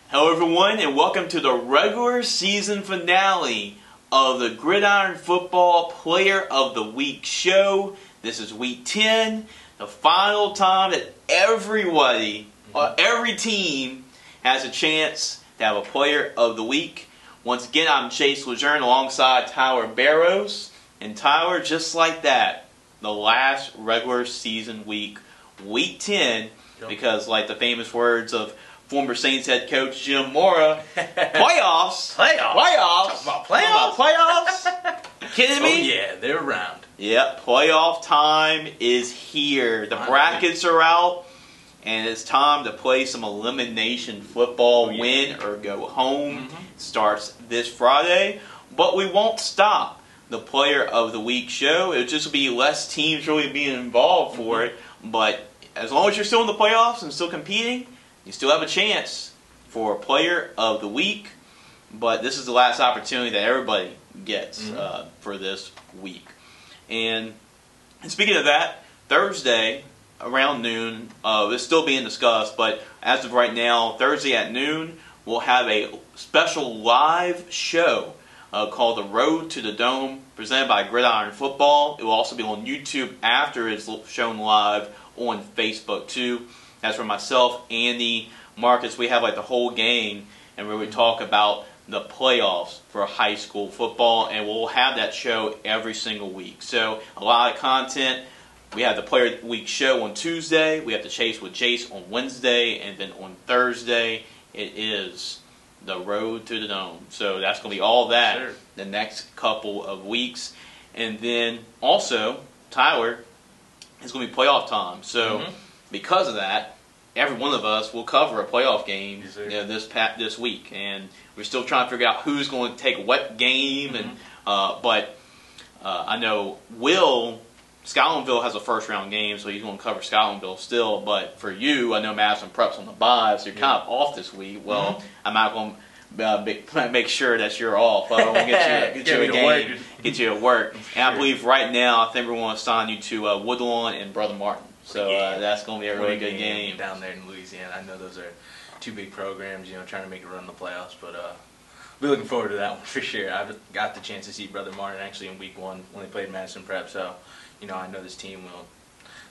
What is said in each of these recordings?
Hello everyone, and welcome to the regular season finale of the Gridiron Football Player of the Week show. This is week 10, the final time that everybody, every team has a chance to have a Player of the Week. Once again, I'm Jace and LeJeune alongside Tyler Barros. And Tyler, just like that, the last regular season week, week 10, because like the famous words of former Saints head coach Jim Mora, playoffs. Talk about playoffs? Kidding me? Oh yeah, they're around. Yep, playoff time is here. The brackets are out, and it's time to play some elimination football. Win or go home. Starts this Friday, but we won't stop the Player of the Week show. It'll just be less teams really being involved for it, but as long as you're still in the playoffs and still competing, you still have a chance for a Player of the Week. But this is the last opportunity that everybody gets for this week. And speaking of that, Thursday around noon, it's still being discussed, but as of right now, Thursday at noon, we'll have a special live show called The Road to the Dome, presented by Gridiron Football. It will also be on YouTube after it's shown live on Facebook too. That's for myself, Andy, Marcus. We have like the whole gang, and where we talk about the playoffs for high school football, and we'll have that show every single week. So a lot of content. We have the Player of the Week show on Tuesday. We have the Chase with Jace on Wednesday, and then on Thursday it is the Road to the Dome. So that's going to be all that the next couple of weeks. And then also, Tyler, it's going to be playoff time. So because of that, every one of us will cover a playoff game this week. And we're still trying to figure out who's going to take what game. And but I know Scotlandville has a first-round game, so he's going to cover Scotlandville still. But for you, I know Madison Prep's on the bye, so you're kind of off this week. Well, I'm not going to make sure that you're off. I want to get you a game, get you at work. And I believe right now, I think we're going to assign you to Woodlawn and Brother Martin. So that's going to be a really good game down there in Louisiana. I know those are two big programs, trying to make a run in the playoffs, but we're looking forward to that one for sure. I've got the chance to see Brother Martin actually in week 1 when they played Madison Prep, so I know this team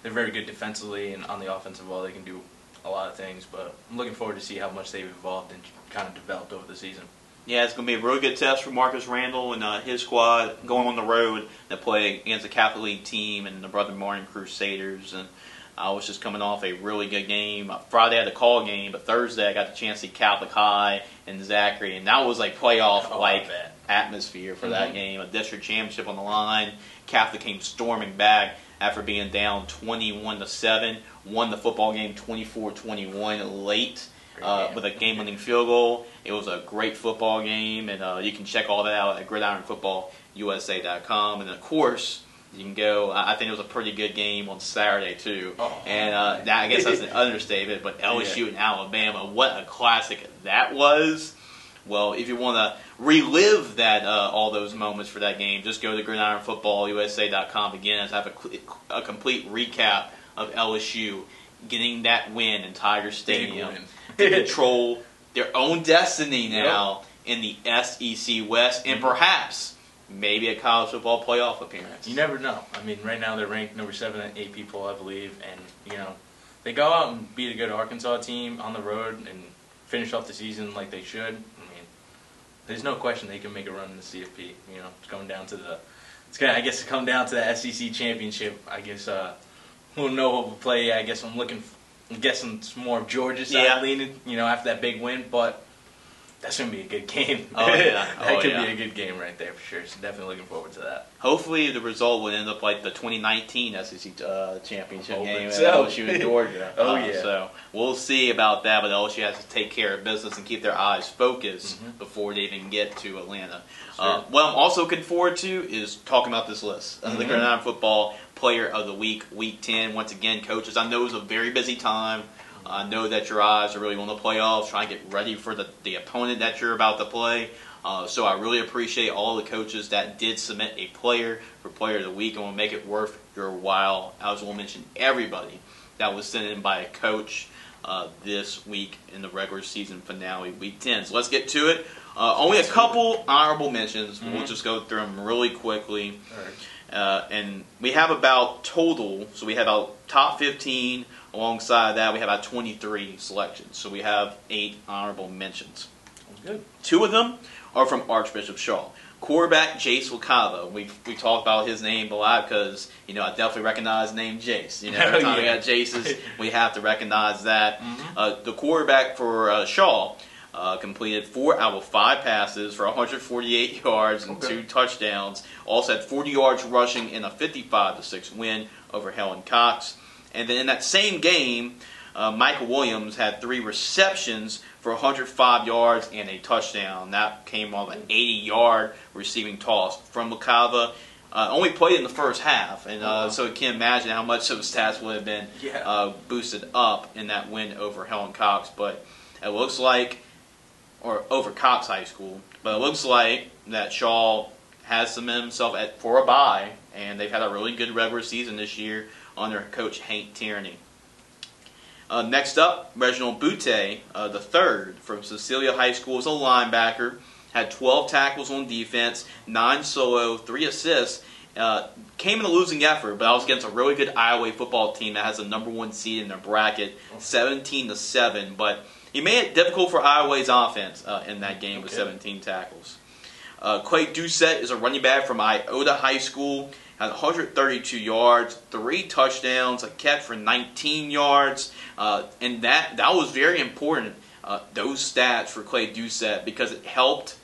they're very good defensively, and on the offensive ball they can do a lot of things, but I'm looking forward to see how much they've evolved and kind of developed over the season. Yeah, it's going to be a really good test for Marcus Randall and his squad going on the road to play against a Catholic League team and the Brother Martin Crusaders. And I was just coming off a really good game. Friday I had a call game, but Thursday I got the chance to see Catholic High and Zachary, and that was like playoff atmosphere for that game. A district championship on the line. Catholic came storming back after being down 21-7. Won the football game 24-21 late with a game-winning field goal. It was a great football game, and you can check all that out at GridironFootballUSA.com. And of course, you can go. I think it was a pretty good game on Saturday too, and I guess that's an understatement. But LSU and Alabama, what a classic that was! Well, if you want to relive that all those moments for that game, just go to GridironFootballUSA.com again and have a complete recap of LSU getting that win in Tiger Stadium to control their own destiny now in the SEC West, and perhaps maybe a college football playoff appearance. You never know. I mean, right now they're ranked number 7 at AP poll, I believe, and they go out and beat a good Arkansas team on the road and finish off the season like they should. I mean, there's no question they can make a run in the CFP. It's coming down to I guess come down to the SEC championship. I guess we'll know what we'll play. I guess I'm guessing it's more of Georgia's side leaning. After that big win, but that's going to be a good game. That could be a good game right there for sure. So definitely looking forward to that. Hopefully the result would end up like the 2019 SEC championship game at LSU and Georgia. So we'll see about that, but LSU has to take care of business and keep their eyes focused before they even get to Atlanta. What I'm also looking forward to is talking about this list. The Gridiron Football Player of the Week, Week 10. Once again, coaches, I know it's a very busy time. I know that your eyes are really on the playoffs, trying to get ready for the opponent that you're about to play. So I really appreciate all the coaches that did submit a player for Player of the Week, and will make it worth your while. I was going to mention everybody that was sent in by a coach. this week in the regular season finale, Week 10. So let's get to it. Only a couple honorable mentions. We'll just go through them really quickly. All right. And we have about total, so we have about top 15. Alongside that, we have about 23 selections. So we have 8 honorable mentions. Sounds good. 2 of them are from Archbishop Shaw. Quarterback Jace Wakava. We talked about his name a lot because, I definitely recognize the name Jace. Every time we got Jace's, we have to recognize that. The quarterback for Shaw completed 4 out of 5 passes for 148 yards and 2 touchdowns. Also had 40 yards rushing in a 55-6 win over Helen Cox. And then in that same game, Michael Williams had 3 receptions for 105 yards and a touchdown. That came off an 80-yard receiving toss from Wakava. Only played in the first half, and so you can imagine how much those stats would have been boosted up in that win over Helen Cox. But it looks like, or over Cox High School, but it looks like that Shaw has cemented himself for a bye, and they've had a really good regular season this year under coach Hank Tierney. Next up, Reginald Butte, the third from Cecilia High School, is a linebacker. Had 12 tackles on defense, 9 solo, 3 assists. Came in a losing effort, but I was against a really good Iowa football team that has the #1 seed in their bracket, 17-7. But he made it difficult for Iowa's offense in that game with 17 tackles. Clay Doucette is a running back from Iota High School. Had 132 yards, 3 touchdowns, a catch for 19 yards, and that was very important. Those stats for Clay Doucette, because it helped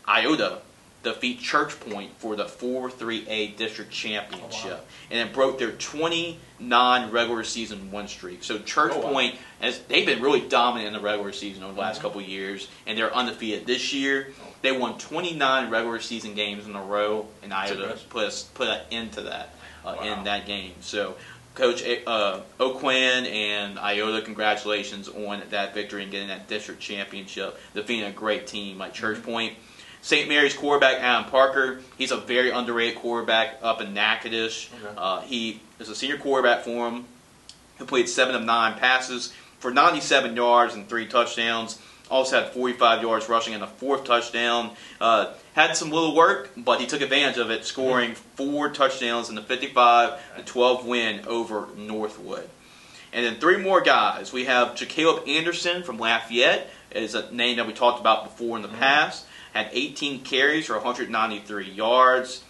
Iota defeat Church Point for the 4-3A district championship, and it broke their 29 regular season win streak. So Church Point, they've been really dominant in the regular season over the last couple of years, and they're undefeated this year. They won 29 regular season games in a row, and Iota put an end to that in that game. So Coach O'Quinn and Iota, congratulations on that victory and getting that district championship, defeating a great team like Church Point. St. Mary's quarterback Adam Parker, he's a very underrated quarterback up in Natchitoches. He is a senior quarterback for him. He played 7 of 9 passes for 97 yards and 3 touchdowns. Also had 45 yards rushing and a 4th touchdown. Had some little work, but he took advantage of it, scoring 4 touchdowns in the 55-12 win over Northwood. And then 3 more guys. We have Jacaleb Anderson from Lafayette. It is a name that we talked about before in the past. Had 18 carries for 198 yards,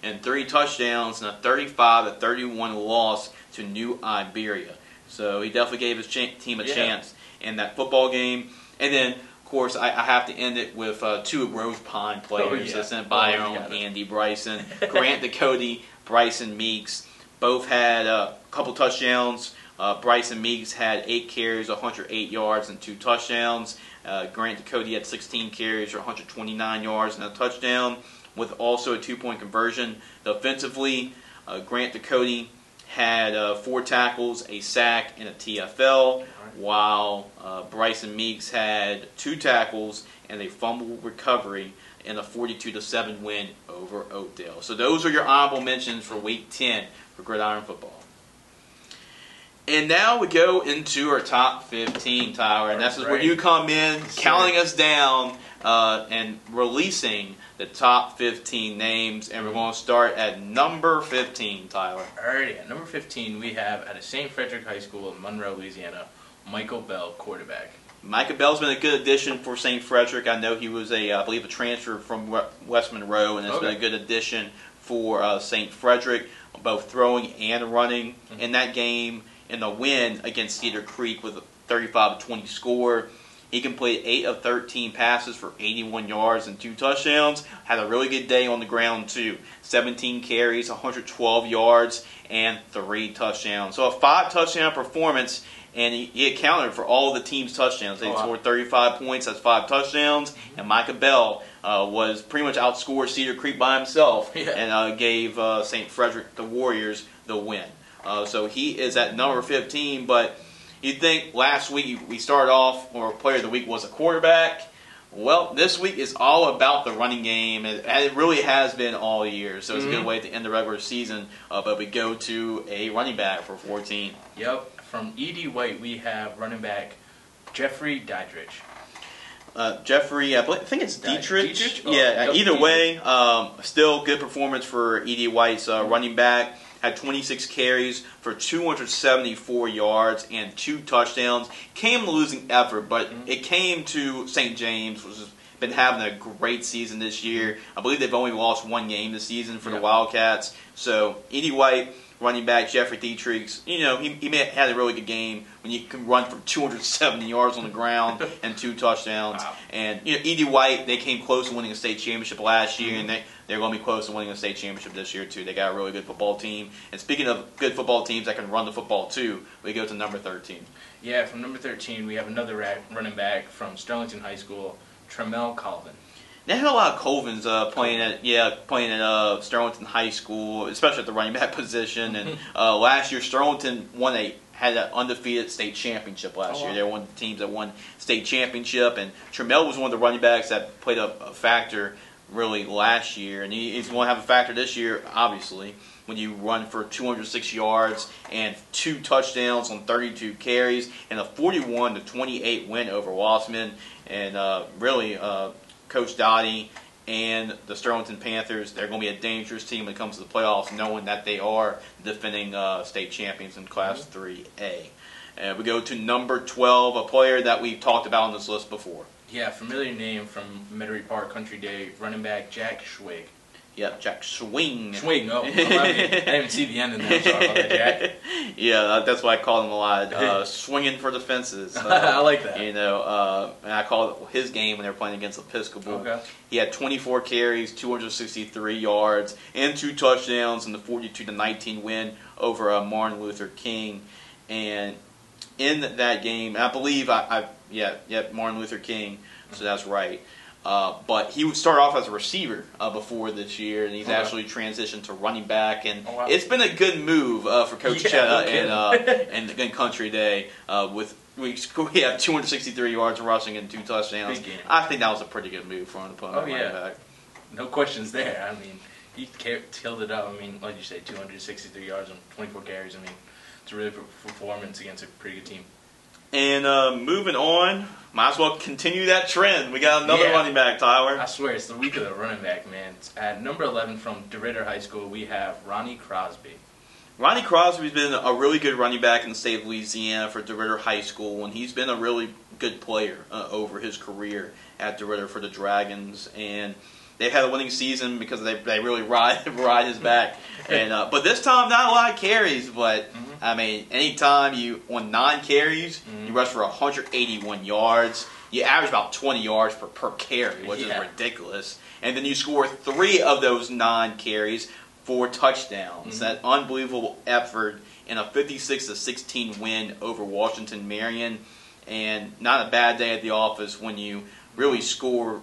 and 3 touchdowns in a 35-31 loss to New Iberia. So he definitely gave his team a chance in that football game. And then, of course, I have to end it with 2 Rose Pine players. Assistant Byron and Andy Bryson. Grant Ducote, Bryson Meeks. Both had a couple touchdowns. Bryson Meeks had 8 carries, 108 yards, and 2 touchdowns. Grant Ducote had 16 carries for 129 yards and a touchdown, with also a 2-point conversion. Offensively, Grant Ducote had 4 tackles, a sack, and a TFL, while Bryson Meeks had 2 tackles and a fumble recovery in a 42-7 win over Oakdale. So those are your honorable mentions for Week 10 for Gridiron Football. And now we go into our top 15, Tyler, and this is where you come in, counting us down and releasing the top 15 names, and we're going to start at number 15, Tyler. Alrighty, at number 15 we have at St. Frederick High School in Monroe, Louisiana, Michael Bell, quarterback. Michael Bell's been a good addition for St. Frederick. I know he was I believe, a transfer from West Monroe, and it's been a good addition for St. Frederick, both throwing and running in that game. In the win against Cedar Creek with a 35-20 score, he completed 8 of 13 passes for 81 yards and 2 touchdowns. Had a really good day on the ground too. 17 carries, 112 yards, and 3 touchdowns. So a 5-touchdown performance, and he accounted for all the team's touchdowns. They scored 35 points, that's 5 touchdowns, and Micah Bell was pretty much outscored Cedar Creek by himself and gave St. Frederick, the Warriors, the win. So he is at number 15, but you'd think last week we started off, or player of the week was a quarterback, Well, this week is all about the running game, and it really has been all year. So it's a good way to end the regular season. But we go to a running back for 14. Yep. From E.D. White, we have running back Jeffrey Dietrich. Jeffrey, I think it's Dietrich. Oh, yeah, either way, still good performance for E.D. White's running back. Had 26 carries for 274 yards and 2 touchdowns. Came a losing effort, but it came to St. James, which has been having a great season this year. I believe they've only lost 1 game this season for the Wildcats. So, E.D. White, running back Jeffrey Dietrich, he had a really good game when you can run for 270 yards on the ground and 2 touchdowns. Wow. And E.D. White, they came close to winning a state championship last year, and they're going to be close to winning a state championship this year too. They got a really good football team. And speaking of good football teams that can run the football too, we go to number 13. Yeah, from number 13, we have another running back from Sterlington High School, Tremel Colvin. They had a lot of Colvins playing at Sterlington High School, especially at the running back position. And last year, Sterlington had an undefeated state championship last year. They were one of the teams that won state championship, and Tremel was one of the running backs that played a factor really last year, and he's going to have a factor this year, obviously, when you run for 206 yards and 2 touchdowns on 32 carries and a 41-28 win over Wassman. And really, Coach Dottie and the Sterlington Panthers, they're going to be a dangerous team when it comes to the playoffs, knowing that they are defending state champions in Class 3A. And we go to number 12, a player that we've talked about on this list before. Yeah, familiar name from Metairie Park Country Day, running back Jack Schwig. Yep, Jack Swing. Swing, I didn't even see the end in there, sorry about that, Jack. Yeah, that's why I call him a lot. Swinging for the fences. I like that. And I called his game when they were playing against Episcopal. Okay. He had 24 carries, 263 yards, and 2 touchdowns in the 42-19 win over Martin Luther King. And in that game, I believe Martin Luther King, so that's right. But he would start off as a receiver before this year, and he's actually transitioned to running back. And it's been a good move for Coach Chetta and Country Day. We have 263 yards rushing and 2 touchdowns. I think that was a pretty good move for him to put on running back. No questions there. I mean, he killed it up. I mean, like you say, 263 yards and 24 carries. I mean, it's a really good performance against a pretty good team. And moving on, might as well continue that trend. We got another running back, Tyler. I swear, it's the week of the running back, man. At number 11 from DeRidder High School, we have Ronnie Crosby. Ronnie Crosby's been a really good running back in the state of Louisiana for DeRidder High School, and he's been a really good player over his career at DeRidder for the Dragons. And they've had a winning season because they really ride his back. And but this time, not a lot of carries, but I mean, anytime on 9 carries, you rush for 181 yards. You average about 20 yards per carry, which is ridiculous. And then you score 3 of those 9 carries for touchdowns. That unbelievable effort in a 56-16 win over Washington Marion. And not a bad day at the office when you really score.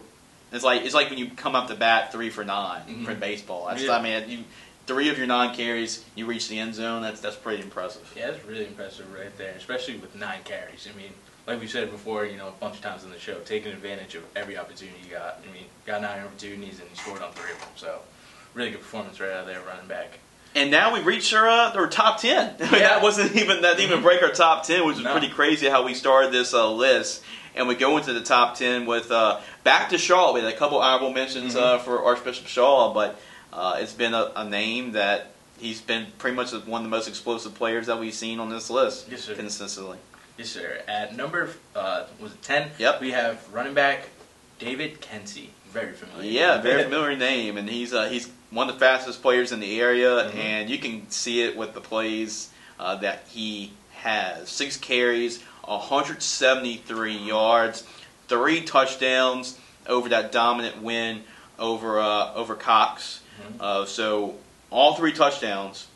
It's like when you come up to bat 3 for 9 for baseball. I mean, 3 of your 9 carries, you reach the end zone. That's pretty impressive. Yeah, that's really impressive right there, especially with 9 carries. I mean, like we said before, a bunch of times in the show, taking advantage of every opportunity you got. I mean, got 9 opportunities and you scored on 3 of them. So, really good performance right out of there, running back. And now we reached our top 10. Yeah. That didn't even break our top 10, which was pretty crazy how we started this list. And we go into the top 10 with back to Shaw. We had a couple honorable mentions for Archbishop Shaw, but it's been a name that he's been pretty much one of the most explosive players that we've seen on this list consistently. Yes, sir. At number 10, we have running back David Kensey. Very familiar. Yeah, very familiar name, and he's one of the fastest players in the area, and you can see it with the plays that he has. 6 carries, 173 yards, 3 touchdowns over that dominant win over Cox. So all 3 touchdowns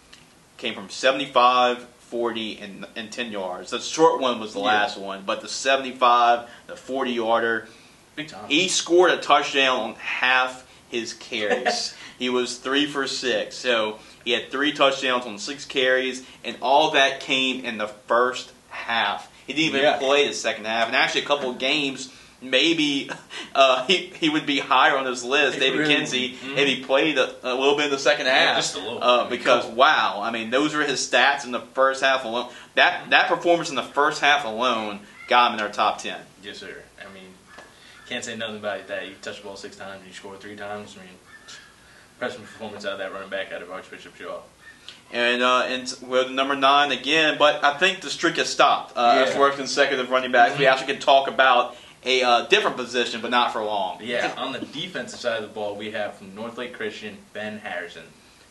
came from 75, 40, and 10 yards. The short one was the last one, but the 75, the 40-yarder, big time. He scored a touchdown on half his carries. He was 3 for 6. So he had 3 touchdowns on 6 carries, and all that came in the first half. He didn't even play the second half. And actually, a couple of games maybe he would be higher on this list, David Kinsey, if he played a little bit in the second half. Just a little. Because wow, I mean, those were his stats in the first half alone. That performance in the first half alone got him in our top 10. Yes, sir. I mean, can't say nothing about that. You touched the ball 6 times and you scored 3 times. I mean, impressive performance out of that running back out of Archbishop Shaw. And we're number 9 again, but I think the streak has stopped. For consecutive running backs. We actually can talk about a different position, but not for long. Yeah, on the defensive side of the ball, we have from Northlake Christian, Ben Harrison.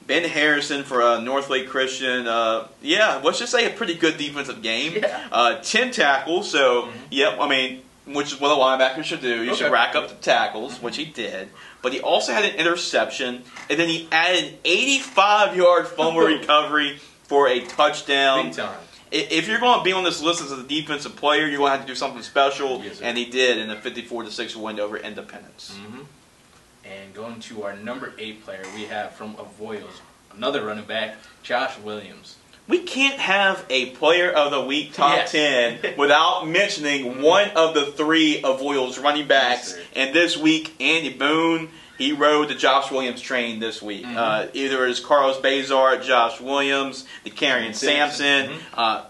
Ben Harrison for Northlake Christian, let's just say a pretty good defensive game. Yeah. 10 tackles, so, I mean, which is what a linebacker should do. You should rack up the tackles, which he did. But he also had an interception, and then he added an 85-yard fumble recovery for a touchdown. Big time. If you're going to be on this list as a defensive player, you're going to have to do something special, yes, and he did in a 54-6 win over Independence. And going to our number 8 player, we have from Avoyelles, another running back, Josh Williams. We can't have a player of the week top 10 without mentioning one of the 3 Avoyelles running backs. And this week, Andy Boone, he rode the Josh Williams train this week. Either it's Carlos Bazar, Josh Williams, the Carrion Sampson.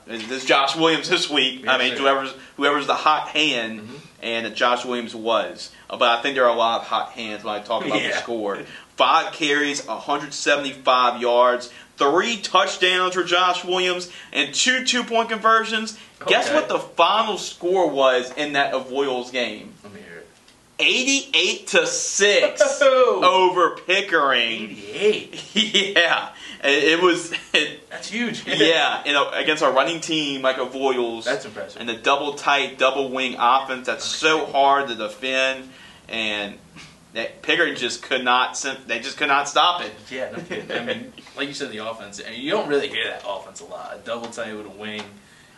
This Josh Williams this week. I mean, whoever's the hot hand, and Josh Williams was. But I think there are a lot of hot hands when I talk about the score. 5 carries, 175 yards. 3 touchdowns for Josh Williams and 2 2-point conversions. Guess what the final score was in that Avoyelles game? Let me hear it. 88-6 over Pickering. 88. Yeah, it was. That's huge. Against a running team like Avoyelles. That's impressive. And the double tight, double wing offense that's so hard to defend, and Pickering just could not. They just could not stop it. Yeah, no kidding. I mean, like you said, the offense. I mean, you don't really hear that offense a lot. A double tight with a wing,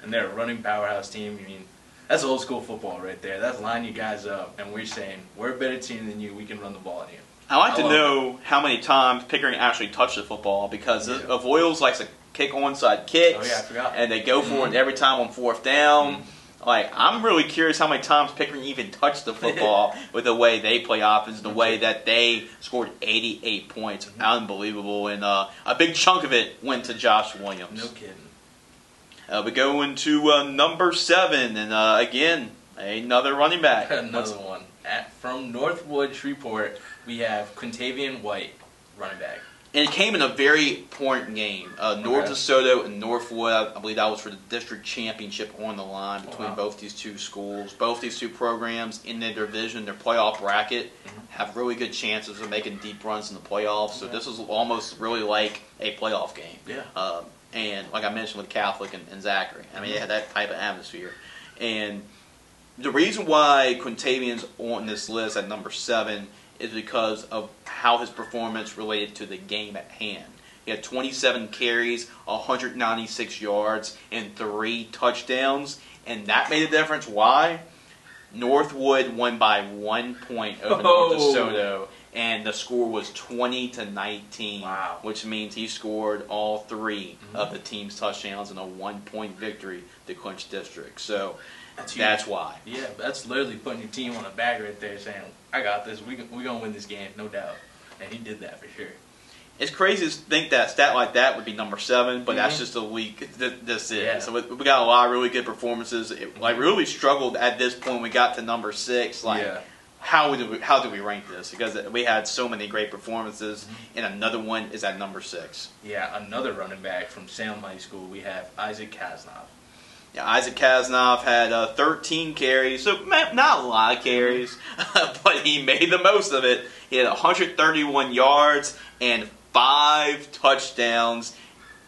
and they're a running powerhouse team. I mean, that's old school football right there. That's line you guys up, and we're saying we're a better team than you. We can run the ball on you. I like to know how many times Pickering actually touched the football because Avoyelles likes to kick onside kicks. Oh yeah, I forgot. And they go for it every time on 4th down. Like, I'm really curious how many times Pickering even touched the football with the way they play offense, the way that they scored 88 points. Unbelievable. And a big chunk of it went to Josh Williams. No kidding. We go into number 7, and again, another running back. Another one. From Northwood Shreveport, we have Quintavian White, running back. And it came in a very important game. North DeSoto and Northwood, I believe that was for the district championship on the line between both these 2 schools. Both these 2 programs in their division, their playoff bracket, have really good chances of making deep runs in the playoffs. So this is almost really like a playoff game. Yeah. And like I mentioned with Catholic and Zachary, I mean, they had that type of atmosphere. And the reason why Quintavian's on this list at number 7 is because of how his performance related to the game at hand. He had 27 carries, 196 yards, and 3 touchdowns, and that made a difference. Why? Northwood won by 1 point over North DeSoto, and the score was 20-19, which means he scored all 3 of the team's touchdowns in a 1-point victory to clinch district. So that's why. Yeah, that's literally putting your team on the back right there saying, I got this. We're going to win this game, no doubt. And he did that for sure. It's crazy to think that a stat like that would be number 7, but that's just the week this is. Yeah. So we got a lot of really good performances. Really struggled at this point when we got to number 6. How do we rank this? Because we had so many great performances, and another one is at number 6. Yeah, another running back from Salem High School. We have Isaac Kasnov. Yeah, Isaac Kasnov had 13 carries, so not a lot of carries, but he made the most of it. He had 131 yards and 5 touchdowns,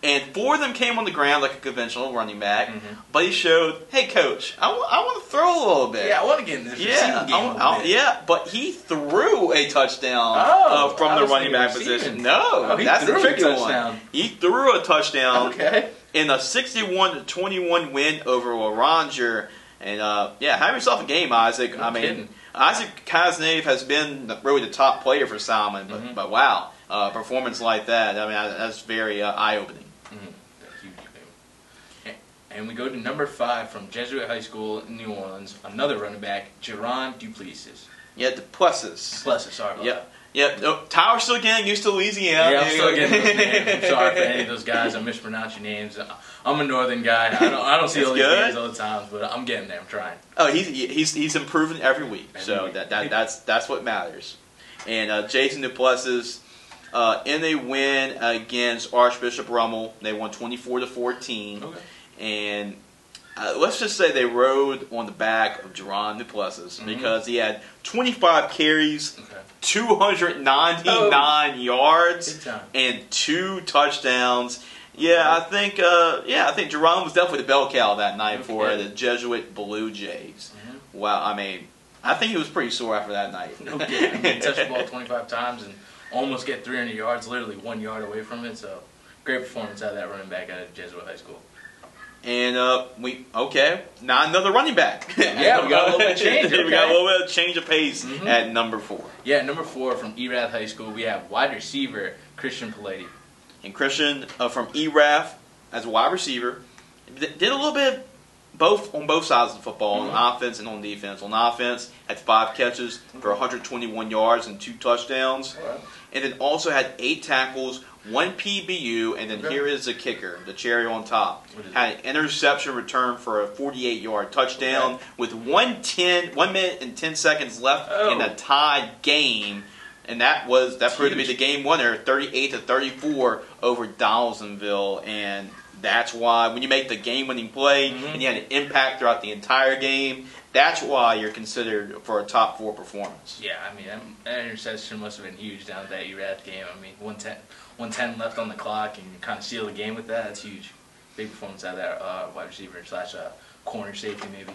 and 4 of them came on the ground like a conventional running back. But he showed, hey, coach, I want to throw a little bit. Yeah, I want to get in this receiving game. Yeah, but he threw a touchdown from the running back position. No, that's the tricky one. He threw a touchdown. Okay. In a 61-21 win over Oranger. And, have yourself a game, Isaac. Isaac Kasnave has been really the top player for Salmon, but wow, performance like that, that's very eye-opening. And we go to number 5 from Jesuit High School in New Orleans. Another running back, Jerron Duplessis. Yeah, Duplessis. Sorry about that. Yep. No, Tyler's still getting used to Louisiana. Yeah, I'm still getting those names. I'm sorry for any of those guys. I mispronounce your names. I'm a northern guy. I don't see all these names all the time, but I'm getting there. I'm trying. Oh, he's improving every week. That's what matters. And Jace and Duplessis, in a win against Archbishop Rummel, they won 24-14. Okay. And let's just say they rode on the back of Jerron Duplessis because he had 25 carries, 299 yards, and 2 touchdowns. I think Jerron was definitely the bell cow that night for the Jesuit Blue Jays. Wow, I mean, I think he was pretty sore after that night. I mean, touch the ball 25 times and almost get 300 yards, literally 1 yard away from it. So, great performance out of that running back out of Jesuit High School. And now another running back. Yeah, we got a little bit of change. We got a little bit of change of pace at number 4. Yeah, number 4 from Erath High School, we have wide receiver Christian Palady. And Christian from Erath as a wide receiver did a little bit on both sides of the football, on offense and on defense. On offense, had 5 catches for 121 yards and 2 touchdowns. Right. And then also had 8 tackles, 1 PBU, and then here is the kicker, the cherry on top. Had an interception return for a 48-yard touchdown with 1 minute and 10 seconds left in a tied game. And that proved to be the game winner, 38-34 over Donaldsonville. And that's why when you make the game-winning play and you had an impact throughout the entire game, that's why you're considered for a top 4 performance. Yeah, I mean, that interception must have been huge down at that Erath game. I mean, 110 left on the clock, and you kind of seal the game with that. That's huge. Big performance out of that wide receiver / corner safety, maybe.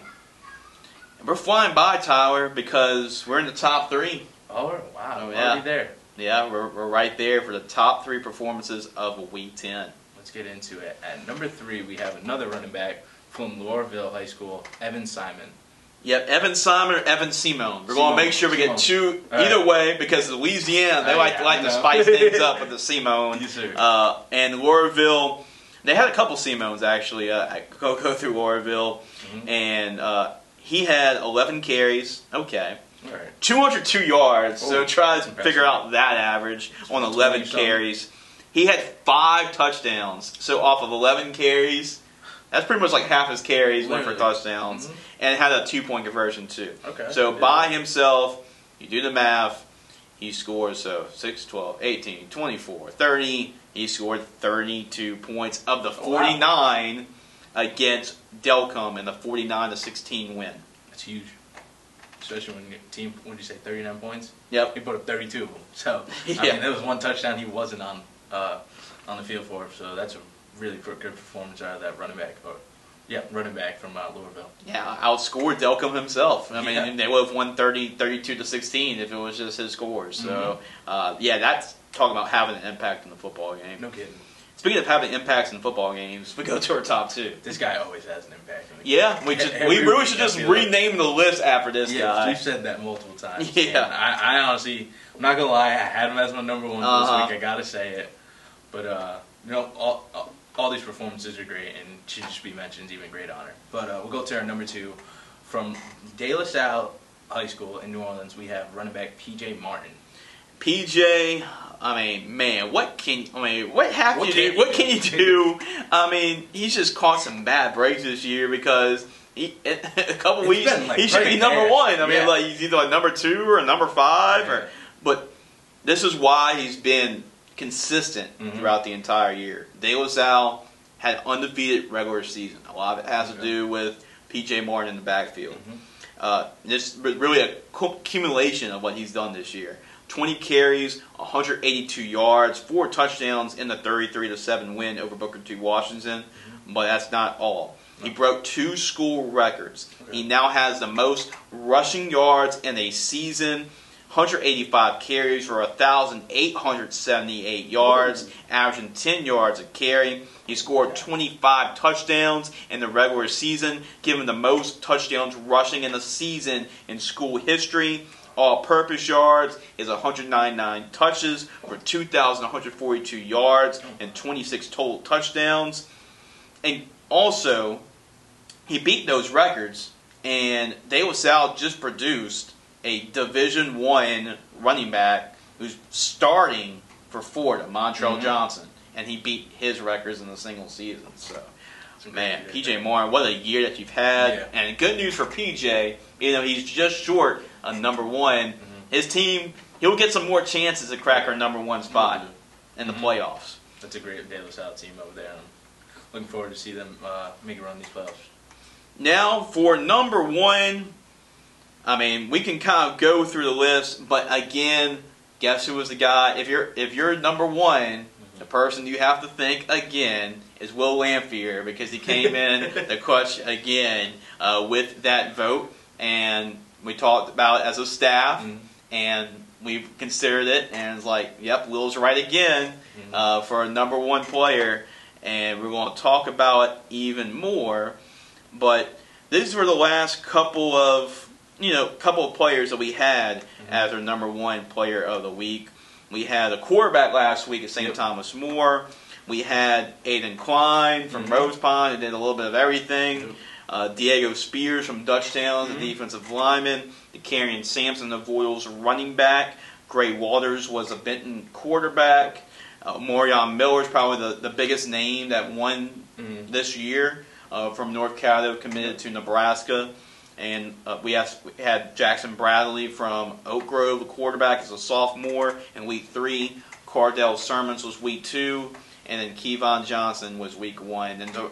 And we're flying by, Tyler, because we're in the top 3. Oh, wow. We're already there. Yeah, we're right there for the top 3 performances of Week 10. Let's get into it. At number 3, we have another running back from Loreauville High School, Evan Simon. Yep, Evan Simon or Evan Simone. We're going to make sure we get 2 either way because Louisiana, they like to spice things up with the Simone. Yes, sir. And Loreauville, they had a couple Simones actually go through Loreauville. And he had 11 carries. Okay. All right. 202 yards. So try to figure out that average on 11 carries. He had 5 touchdowns. So off of 11 carries, that's pretty much like half his carries went for touchdowns. And had a 2-point conversion too. Okay. So by himself, you do the math, he scores 6, 12, 18, 24, 30. He scored 32 points of the 49 against Delcom in the 49-16 win. That's huge. Especially when your team, what did you say, 39 points? Yep. He put up 32 of them. So, I mean, there was 1 touchdown he wasn't on the field for. So that's a really good performance out of that running back. Running back from Loreauville. Yeah, outscored Delcom himself. I mean, they would have won 32-16 if it was just his scores. So, that's talking about having an impact in the football game. No kidding. Speaking of having impacts in football games, we go to our top 2. This guy always has an impact. We really should just rename the list after this guy. We've said that multiple times. Yeah. And I honestly, I'm not going to lie, I had him as my number 1 this week. I got to say it. But, all these performances are great and should just be mentioned, even great honor. But we'll go to our number 2. From De La Salle High School in New Orleans, we have running back P.J. Martin. PJ, I mean, man, what can you do? I mean, he's just caught some bad breaks this year because a couple weeks he should be number 1. I mean, he's either a number 2 or a number 5, but this is why he's been consistent throughout the entire year. De La Salle had an undefeated regular season. A lot of it has to do with P.J. Martin in the backfield. This really a accumulation of what he's done this year. 20 carries, 182 yards, 4 touchdowns in the 33-7 win over Booker T. Washington. But that's not all. He broke 2 school records. He now has the most rushing yards in a season. 185 carries for 1,878 yards, averaging 10 yards a carry. He scored 25 touchdowns in the regular season, giving the most touchdowns rushing in the season in school history. All-purpose yards is 199 touches for 2,142 yards and 26 total touchdowns. And also, he beat those records, and De La Salle just produced a Division I running back who's starting for Florida, Montrell Johnson, and he beat his records in a single season. So, man, PJ Moore, what a year that you've had. Yeah. And good news for PJ, he's just short of number 1. His team, he'll get some more chances to crack our number 1 spot in the playoffs. That's a great De La Salle team over there. I'm looking forward to see them make a run in these playoffs. Now, for number 1, I mean, we can kind of go through the list, but again, guess who was the guy? If you're number 1, the person you have to think again is Will Lamphere, because he came in the clutch again with that vote, and we talked about it as a staff, and we considered it, and it's like, yep, Will's right again for a number 1 player, and we're going to talk about it even more. But these were the last couple of players that we had as our number 1 player of the week. We had a quarterback last week at St. Thomas More. We had Aiden Klein from Rose Pond, who did a little bit of everything. Diego Spears from Dutchtown, the defensive lineman. DeCarian Sampson of Voiles, running back. Gray Waters was a Benton quarterback. Morion Miller is probably the biggest name that won this year from North Caddo, committed to Nebraska. And we had Jackson Bradley from Oak Grove, the quarterback, as a sophomore in week 3. Cardell Sermons was week 2. And then Kevon Johnson was week 1. And to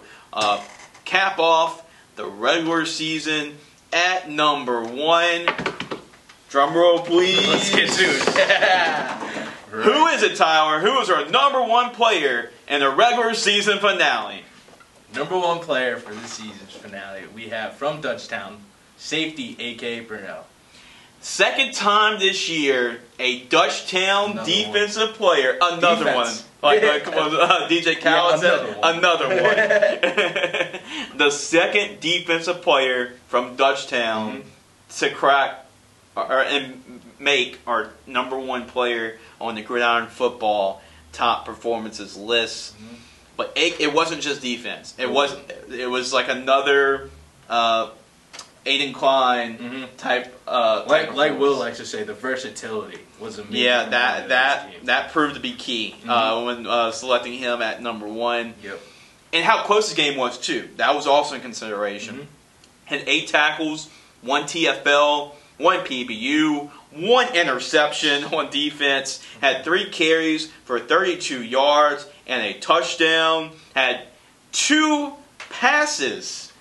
cap off the regular season at number 1, drum roll please. Let's get to it. Who is it, Tyler? Who is our number 1 player in the regular season finale? Number 1 player for this season's finale, we have from Dutchtown, safety AK Burrell. Second time this year, a Dutchtown defensive player, another one. Like come on, DJ Khaled said, another one. The second defensive player from Dutchtown to crack and make our number 1 player on the Gridiron Football top performances list. But it wasn't just defense. It was like another Aiden Klein type. Like Will likes to say, the versatility was amazing. Yeah, that proved to be key when selecting him at number 1. Yep. And how close the game was too. That was also in consideration. Had 8 tackles, 1 TFL, 1 PBU, 1 interception on defense. Had 3 carries for 32 yards and a touchdown. Had 2 passes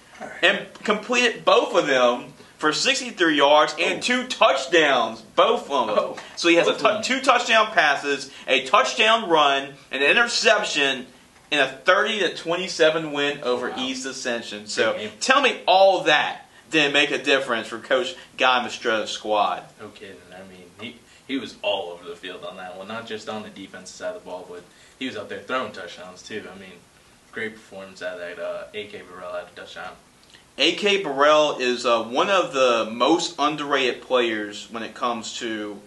and completed both of them for 63 yards and 2 touchdowns, both of them. So he has 2 touchdown passes, a touchdown run, an interception, and a 30-27 win over East Ascension. So tell me all that didn't make a difference for Coach Guy Mastro's squad. No kidding. I mean, he was all over the field on that one, not just on the defensive side of the ball, but he was out there throwing touchdowns too. I mean, great performance out of that AK Burrell out of Dutchtown. AK Burrell is one of the most underrated players when it comes to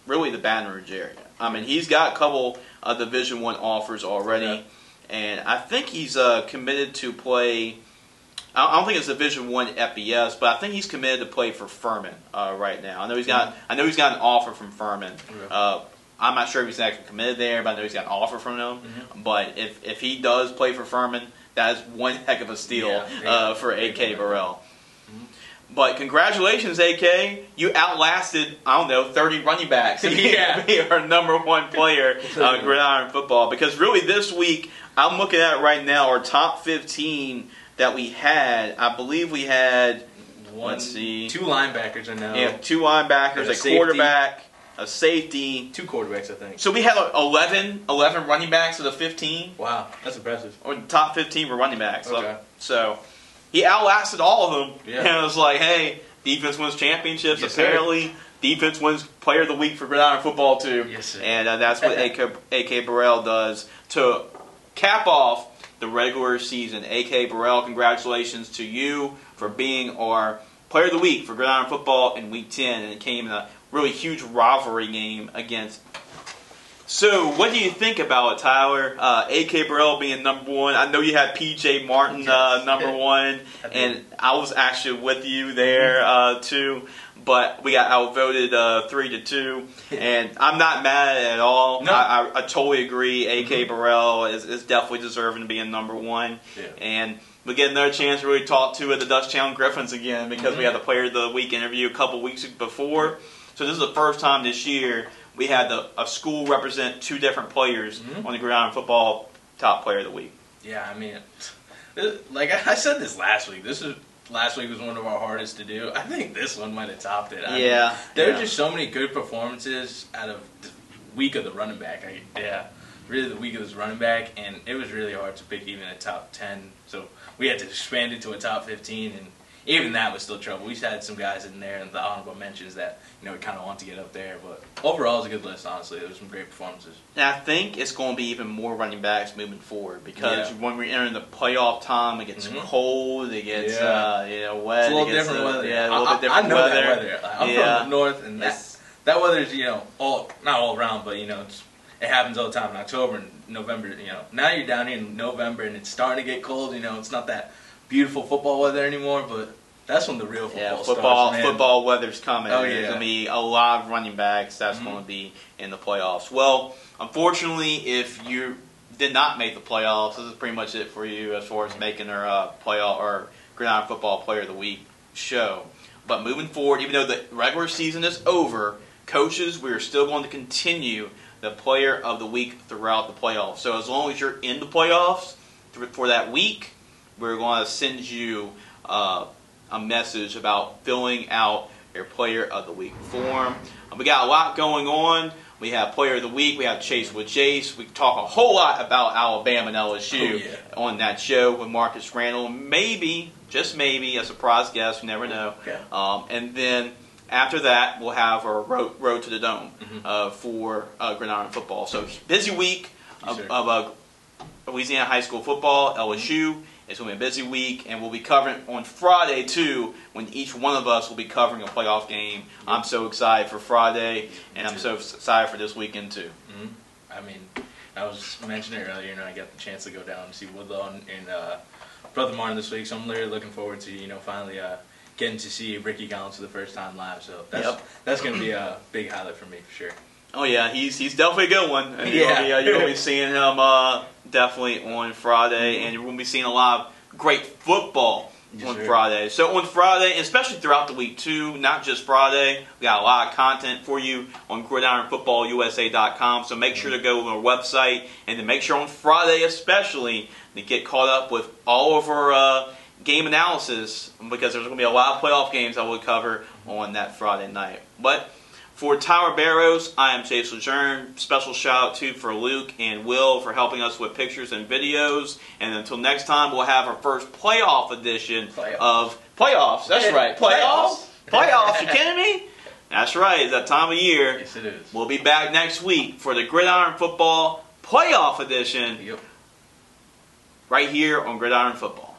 really the Baton Rouge area. I mean, he's got a couple of Division I offers already, and I think he's committed to play. I don't think it's Division I FBS, but I think he's committed to play for Furman right now. I know he's got an offer from Furman. I'm not sure if he's actually committed there, but I know he's got an offer from them. But if he does play for Furman, that is one heck of a steal for AK Burrell. But congratulations, AK. You outlasted, 30 running backs to be our number 1 player on Gridiron Football. Because really this week, I'm looking at it right now, our top 15 that we had. I believe we had, let's see. 2 linebackers, I know. Yeah, 2 linebackers, a quarterback, a safety. 2 quarterbacks, I think. So we had 11 running backs of the 15. Wow, that's impressive. Or the top 15 were running backs. Okay. So he outlasted all of them. Yeah. And it was like, hey, defense wins championships. Yes, apparently, defense wins player of the week for Gridiron Football too. Yes, sir. And that's what AK Burrell does to cap off the regular season. AK Burrell, congratulations to you for being our player of the week for Gridiron Football in Week 10. And it came in a really huge rivalry game against So, what do you think about it, Tyler? AK Burrell being number one. I know you had PJ Martin number one, and I was actually with you there too. But we got outvoted 3-2, and I'm not mad at all. No. I totally agree. AK Burrell is definitely deserving to be in number one, and we get another chance to really talk to the Dutchtown Griffins again because we had the Player of the Week interview a couple weeks before. So this is the first time this year we had a school represent two different players on the Gridiron Football Top Player of the Week. Yeah, I mean, like I said this last week. Last week was one of our hardest to do. I think this one might have topped it. I mean, there were just so many good performances out of the week of the running back. Really the week of this running back, and it was really hard to pick even a top 10. So we had to expand it to a top 15, and even that was still trouble. We had some guys in there and the honorable mentions that we kind of want to get up there, but overall it's a good list. Honestly, there were some great performances. And I think it's going to be even more running backs moving forward because when we're entering the playoff time, it gets cold, it gets wet. It's a little different weather. Yeah, a little bit different I know weather. that weather. I'm from the north, and that weather's not all around, but it happens all the time in October and November. Now you're down here in November and it's starting to get cold. It's not that beautiful football weather anymore, but that's when the real football starts. Man. Football weather's coming. Oh, There's going to be a lot of running backs that's going to be in the playoffs. Well, unfortunately, if you did not make the playoffs, this is pretty much it for you as far as making our playoff or Gridiron Football Player of the Week show. But moving forward, even though the regular season is over, coaches, we are still going to continue the Player of the Week throughout the playoffs. So as long as you're in the playoffs for that week, we're going to send you a message about filling out your Player of the Week form. We got a lot going on. We have Player of the Week. We have Chase with Jace. We talk a whole lot about Alabama and LSU on that show with Marcus Randall. Maybe, just maybe, a surprise guest. You never know. And then after that, we'll have our road to the Dome for Gridiron Football. So busy week of Louisiana High School Football, LSU. It's going to be a busy week, and we'll be covering on Friday, too, when each one of us will be covering a playoff game. I'm so excited for Friday, and I'm so excited for this weekend, too. I mean, I was mentioning it earlier, I got the chance to go down and see Woodlawn and Brother Martin this week, so I'm really looking forward to, finally getting to see Ricky Collins for the first time live. So that's going to be a big highlight for me, for sure. Oh, yeah, he's definitely a good one. And you're going to be seeing him definitely on Friday, and you're going to be seeing a lot of great football on Friday. So on Friday, especially throughout the week, too, not just Friday, we got a lot of content for you on GridironFootballUSA.com, so make sure to go to our website, and to make sure on Friday especially to get caught up with all of our game analysis, because there's going to be a lot of playoff games I will cover on that Friday night. But for Tyler Barros, I am Jace and Tyler. Special shout out to for Luke and Will for helping us with pictures and videos. And until next time, we'll have our first playoff edition of playoffs. That's right, playoffs. Playoffs. You kidding me? That's right. It's that time of year. Yes, it is. We'll be back next week for the Gridiron Football Playoff Edition. Right here on Gridiron Football.